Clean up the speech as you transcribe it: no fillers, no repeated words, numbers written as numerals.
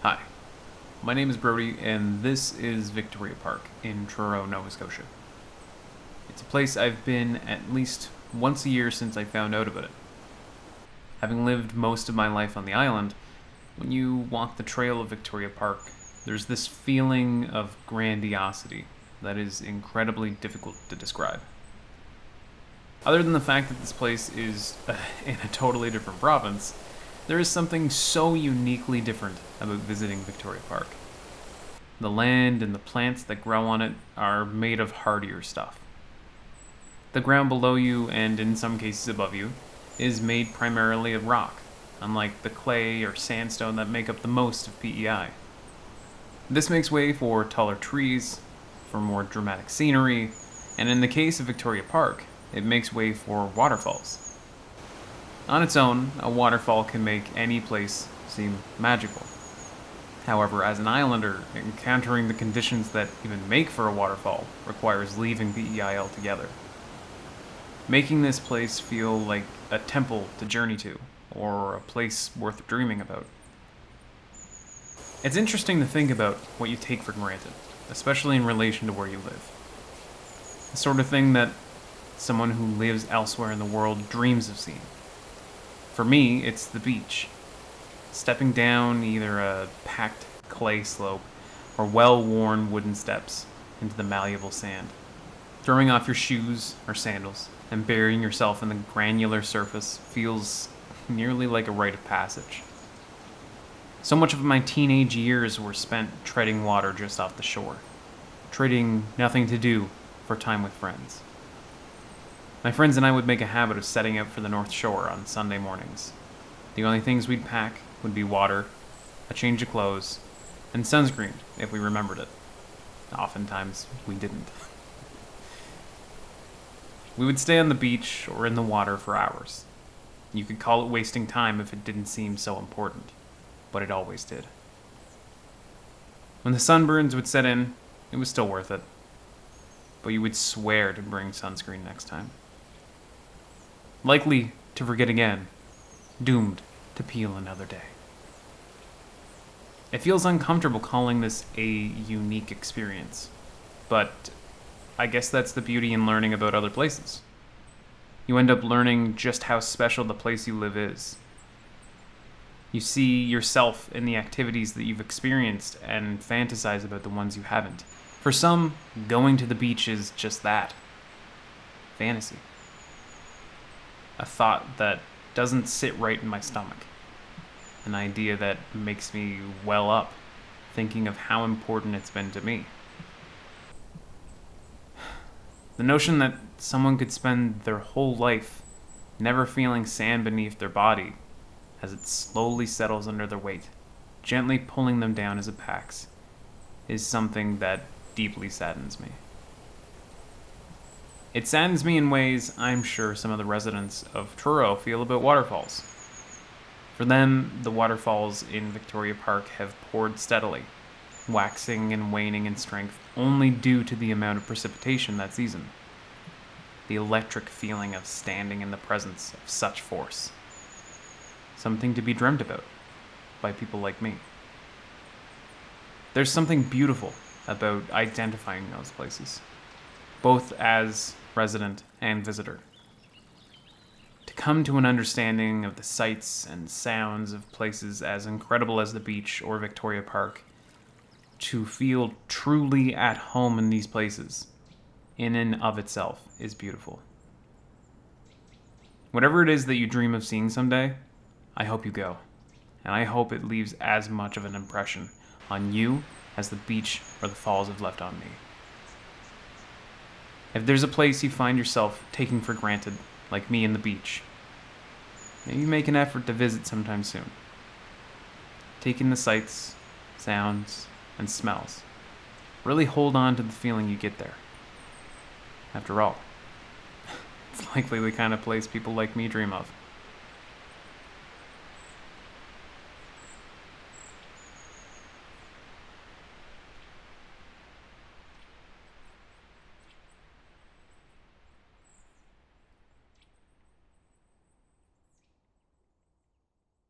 Hi, my name is Brody, and this is Victoria Park in Truro, Nova Scotia. It's a place I've been at least once a year since I found out about it. Having lived most of my life on the island, when you walk the trail of Victoria Park, there's this feeling of grandiosity that is incredibly difficult to describe. Other than the fact that this place is in a totally different province, there is something so uniquely different about visiting Victoria Park. The land and the plants that grow on it are made of hardier stuff. The ground below you, and in some cases above you, is made primarily of rock, unlike the clay or sandstone that make up the most of PEI. This makes way for taller trees, for more dramatic scenery, and in the case of Victoria Park, it makes way for waterfalls. On its own, a waterfall can make any place seem magical. However, as an islander, encountering the conditions that even make for a waterfall requires leaving PEI altogether, making this place feel like a temple to journey to, or a place worth dreaming about. It's interesting to think about what you take for granted, especially in relation to where you live. The sort of thing that someone who lives elsewhere in the world dreams of seeing. For me, it's the beach. Stepping down either a packed clay slope or well-worn wooden steps into the malleable sand. Throwing off your shoes or sandals and burying yourself in the granular surface feels nearly like a rite of passage. So much of my teenage years were spent treading water just off the shore, trading nothing to do for time with friends. My friends and I would make a habit of setting out for the North Shore on Sunday mornings. The only things we'd pack would be water, a change of clothes, and sunscreen if we remembered it. Oftentimes, we didn't. We would stay on the beach or in the water for hours. You could call it wasting time if it didn't seem so important, but it always did. When the sunburns would set in, it was still worth it, but you would swear to bring sunscreen next time. Likely to forget again, doomed to peel another day. It feels uncomfortable calling this a unique experience, but I guess that's the beauty in learning about other places. You end up learning just how special the place you live is. You see yourself in the activities that you've experienced and fantasize about the ones you haven't. For some, going to the beach is just that. Fantasy. A thought that doesn't sit right in my stomach. An idea that makes me well up, thinking of how important it's been to me. The notion that someone could spend their whole life never feeling sand beneath their body as it slowly settles under their weight, gently pulling them down as it packs, is something that deeply saddens me. It saddens me in ways I'm sure some of the residents of Truro feel about waterfalls. For them, the waterfalls in Victoria Park have poured steadily, waxing and waning in strength only due to the amount of precipitation that season. The electric feeling of standing in the presence of such force. Something to be dreamt about by people like me. There's something beautiful about identifying those places, both as resident and visitor. To come to an understanding of the sights and sounds of places as incredible as the beach or Victoria Park, to feel truly at home in these places, in and of itself, is beautiful. Whatever it is that you dream of seeing someday, I hope you go, and I hope it leaves as much of an impression on you as the beach or the falls have left on me. If there's a place you find yourself taking for granted, like me in the beach, maybe make an effort to visit sometime soon. Take in the sights, sounds, and smells. Really hold on to the feeling you get there. After all, it's likely the kind of place people like me dream of.